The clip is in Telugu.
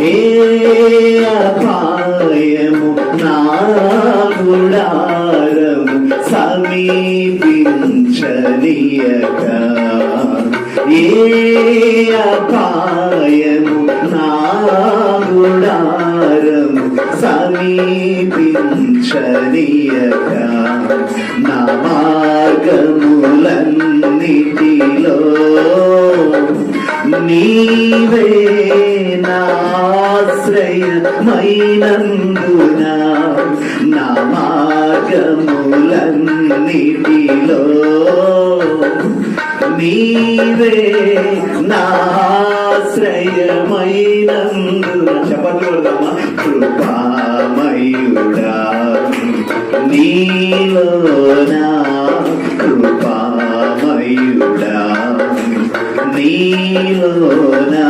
ఏ అపాయము నా గుడారము సమీపించనీయక, ఏ అపాయము నా గుడారము సమీపించనీయక, నా మార్గములన్నిటిలో నీవే నాశ్రయమైనందున, నా మార్గములన్నిటిలో నీవే నాశ్రయమైనందున. చెప్పకూడదమ్మా. కృపామయుడా నీలోనా, కృపామయుడా నీలోనా